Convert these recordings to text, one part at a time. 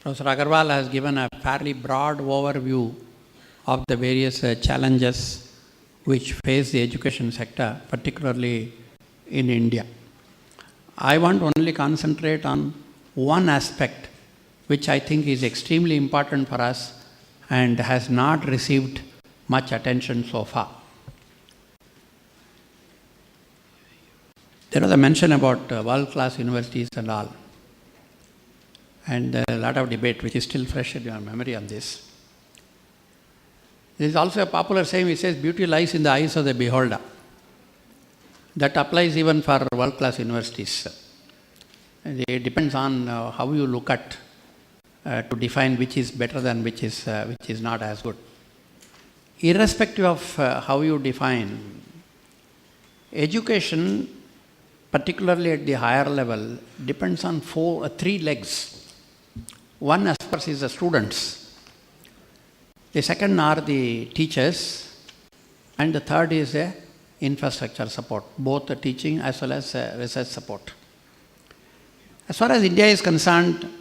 Professor Agarwal has given a fairly broad overview of the various challenges which face the education sector, particularly in India. I want to only concentrate on one aspect which I think is extremely important for us and has not received much attention so far. There was a mention about world-class universities and all, and a lot of debate which is still fresh in your memory on this. There is also a popular saying which says, beauty lies in the eyes of the beholder. That applies even for world-class universities. It depends on how you look at to define which is better than which is not as good. Irrespective of how you define, education, particularly at the higher level, depends on three legs. One, of course, is the students. The second are the teachers. And the third is the infrastructure support, both the teaching as well as research support. As far as India is concerned,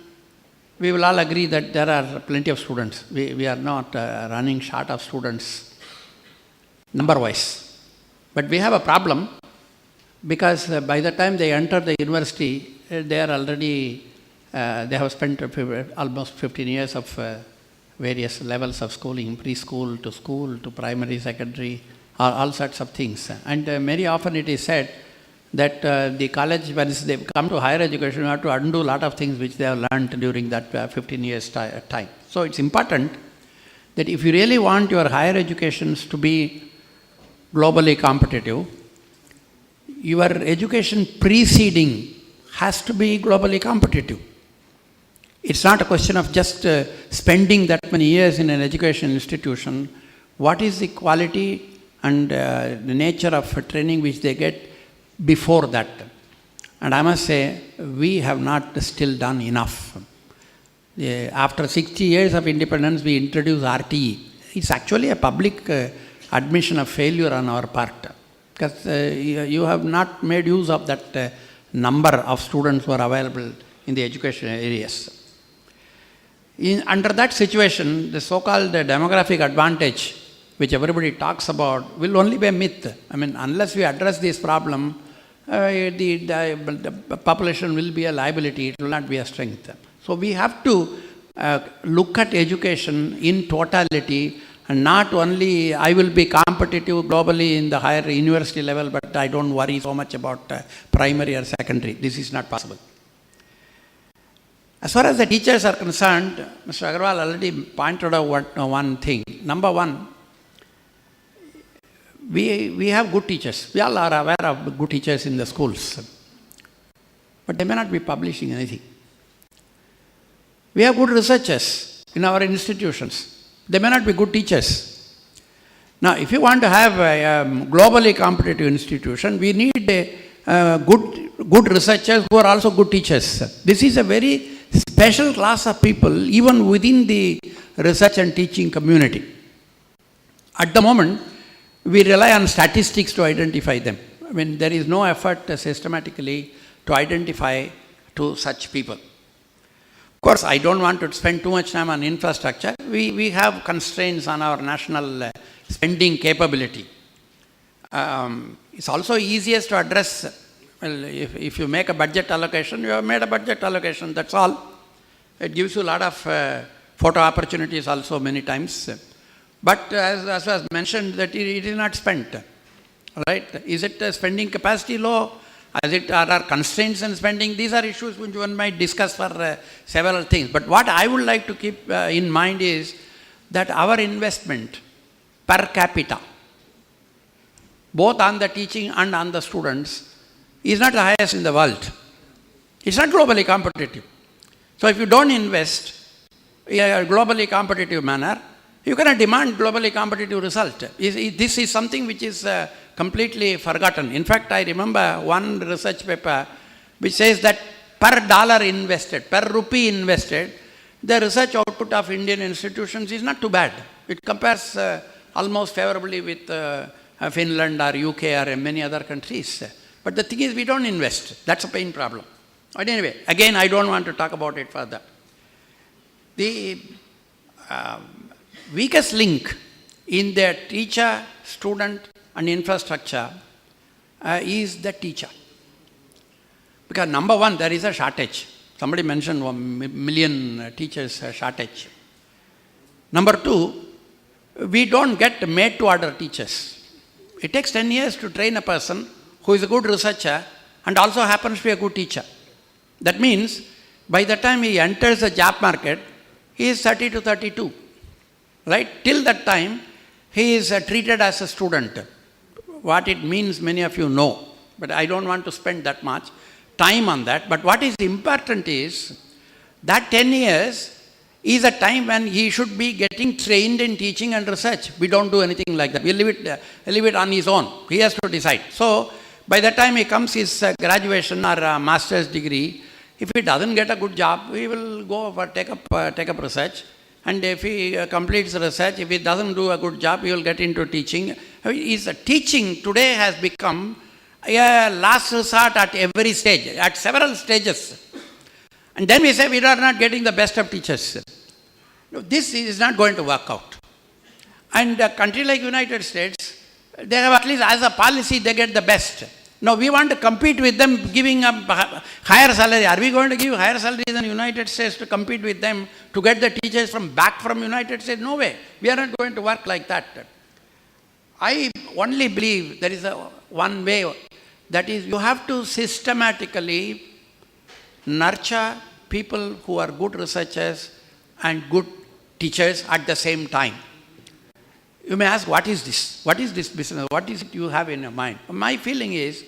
we will all agree that there are plenty of students. We are not running short of students number-wise. But we have a problem because by the time they enter the university, they are already, they have spent almost 15 years of various levels of schooling, preschool to primary, secondary, all sorts of things. And very often it is said that the college, once they come to higher education, you have to undo a lot of things which they have learned during that 15 years time. So it's important that if you really want your higher educations to be globally competitive, your education preceding has to be globally competitive. It's not a question of just spending that many years in an education institution. What is the quality and the nature of training which they get before that? And I must say, we have not still done enough. After 60 years of independence, we introduced RTE. It's actually a public admission of failure on our part, because you have not made use of that number of students who are available in the education areas. Under that situation, the so-called demographic advantage, which everybody talks about, will only be a myth. I mean, unless we address this problem, the population will be a liability, it will not be a strength. So we have to look at education in totality, and not only I will be competitive globally in the higher university level, but I don't worry so much about primary or secondary. This is not possible. As far as the teachers are concerned, Mr. Agarwal already pointed out one thing. Number one, we have good teachers. We all are aware of good teachers in the schools. But they may not be publishing anything. We have good researchers in our institutions. They may not be good teachers. Now, if you want to have a globally competitive institution, we need good researchers who are also good teachers. This is a very special class of people, even within the research and teaching community. At the moment, we rely on statistics to identify them. I mean, there is no effort systematically to identify to such people. Of course, I don't want to spend too much time on infrastructure. We have constraints on our national spending capability. It's also easiest to address. Well, if you make a budget allocation, you have made a budget allocation, that's all. It gives you a lot of photo opportunities also many times. But as was mentioned, that it is not spent, right? Is it spending capacity low? Are there constraints in spending? These are issues which one might discuss for several things. But what I would like to keep in mind is that our investment per capita, both on the teaching and on the students, is not the highest in the world. It's not globally competitive. So if you don't invest in a globally competitive manner, you cannot demand globally competitive result. This is something which is completely forgotten. In fact, I remember one research paper which says that per dollar invested, per rupee invested, the research output of Indian institutions is not too bad. It compares almost favorably with Finland or UK or many other countries. But the thing is, we don't invest. That's a pain problem. But anyway, again, I don't want to talk about it further. The weakest link in the teacher, student and infrastructure is the teacher. Because number one, there is a shortage. Somebody mentioned 1 million teachers shortage. Number two, we don't get made-to-order teachers. It takes 10 years to train a person who is a good researcher and also happens to be a good teacher. That means, by the time he enters the job market, he is 30 to 32. Right? Till that time, he is treated as a student. What it means, many of you know. But I don't want to spend that much time on that. But what is important is, that 10 years is a time when he should be getting trained in teaching and research. We don't do anything like that. We leave it on his own. He has to decide. So, by the time he comes his graduation or a master's degree, if he doesn't get a good job, he will go for take up research. And if he completes research, if he doesn't do a good job, he will get into teaching. Teaching today has become a last resort at every stage, at several stages. And then we say we are not getting the best of teachers. No, this is not going to work out. And a country like United States, they have at least as a policy, they get the best. Now we want to compete with them giving a higher salary. Are we going to give higher salary than United States to compete with them to get the teachers back from United States? No way. We are not going to work like that. I only believe there is one way, that is you have to systematically nurture people who are good researchers and good teachers at the same time. You may ask, what is this? What is this business? What is it you have in your mind? My feeling is,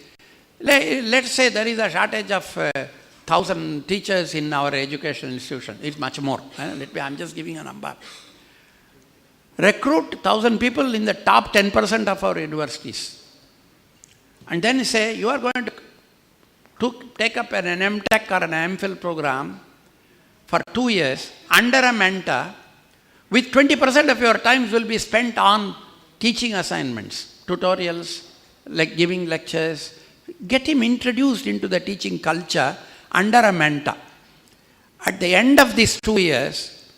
let's say there is a shortage of 1,000 teachers in our education institution. It's much more. I'm just giving a number. Recruit 1,000 people in the top 10% of our universities. And then say, you are going to take up an MTech or an MPhil program for 2 years under a mentor, with 20% of your times will be spent on teaching assignments, tutorials, like giving lectures. Get him introduced into the teaching culture under a mentor. At the end of these 2 years,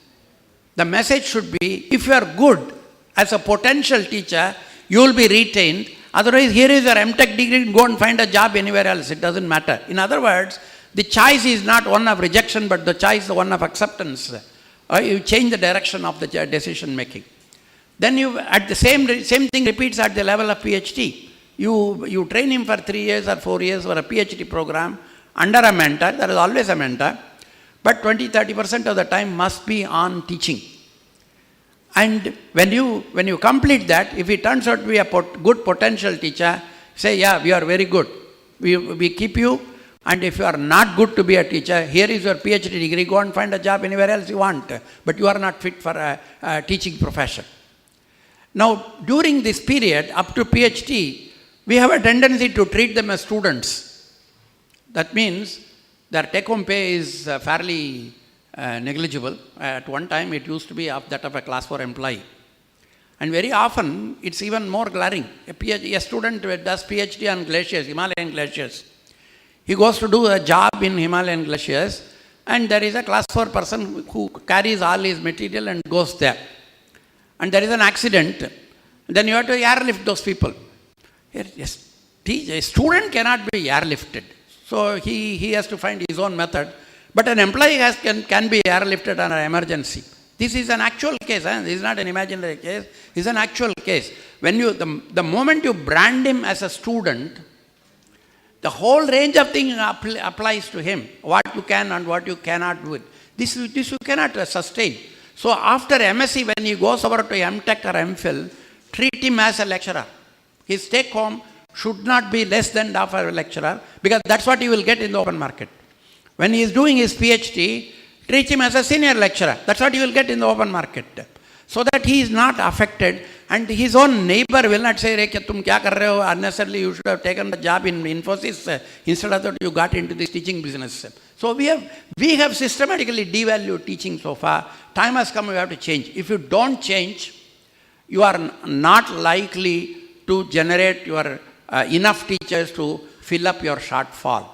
the message should be, if you are good as a potential teacher, you will be retained. Otherwise, here is your MTech degree, go and find a job anywhere else. It doesn't matter. In other words, the choice is not one of rejection, but the choice is one of acceptance. You change the direction of the decision making. Then at the same thing repeats at the level of PhD. You train him for 3 years or 4 years for a PhD program under a mentor. There is always a mentor. But 20-30% of the time must be on teaching. And when you complete that, if he turns out to be a good potential teacher, say, yeah, we are very good. We keep you. And if you are not good to be a teacher, here is your PhD degree, go and find a job anywhere else you want. But you are not fit for a teaching profession. Now, during this period, up to PhD, we have a tendency to treat them as students. That means their take-home pay is fairly negligible. At one time, it used to be of that of a class 4 employee. And very often, it's even more glaring. A student does PhD on glaciers, Himalayan glaciers. He goes to do a job in Himalayan glaciers, and there is a class 4 person who carries all his material and goes there. And there is an accident. Then you have to airlift those people. Yes, a student cannot be airlifted. So he has to find his own method. But an employee can be airlifted on an emergency. This is an actual case. This is not an imaginary case. This is an actual case. When the moment you brand him as a student, the whole range of things applies to him. What you can and what you cannot do. This you cannot sustain. So after MSc, when he goes over to MTech or MPhil, treat him as a lecturer. His take home should not be less than that of a lecturer, because that's what he will get in the open market. When he is doing his PhD, treat him as a senior lecturer. That's what he will get in the open market. So that he is not affected, and his own neighbor will not say, tum kya kar rahe ho? Unnecessarily you should have taken the job in Infosys instead of that you got into this teaching business. So we have systematically devalued teaching so far. Time has come, we have to change. If you don't change, you are not likely to generate enough teachers to fill up your shortfall.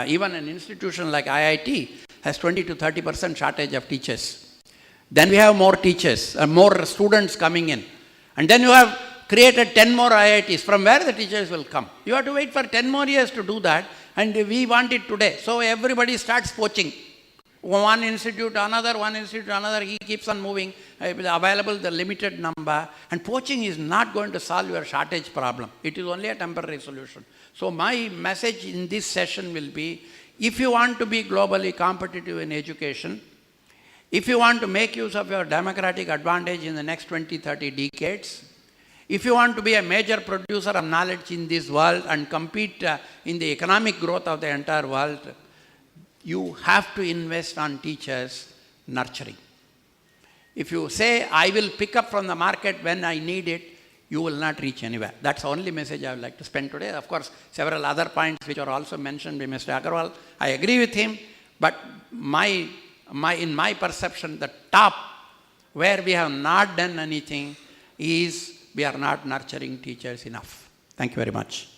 Even an institution like IIT has 20 to 30% shortage of teachers. Then we have more teachers, more students coming in. And then you have created 10 more IITs. From where the teachers will come? You have to wait for 10 more years to do that, and we want it today. So everybody starts poaching. One institute, another, he keeps on moving, available the limited number, and poaching is not going to solve your shortage problem. It is only a temporary solution. So my message in this session will be, if you want to be globally competitive in education, if you want to make use of your democratic advantage in the next 20, 30 decades, if you want to be a major producer of knowledge in this world and compete in the economic growth of the entire world, you have to invest on teachers' nurturing. If you say, I will pick up from the market when I need it, you will not reach anywhere. That's the only message I would like to spend today. Of course, several other points which are also mentioned by Mr. Agarwal, I agree with him, but in my perception, the top where we have not done anything is we are not nurturing teachers enough. Thank you very much.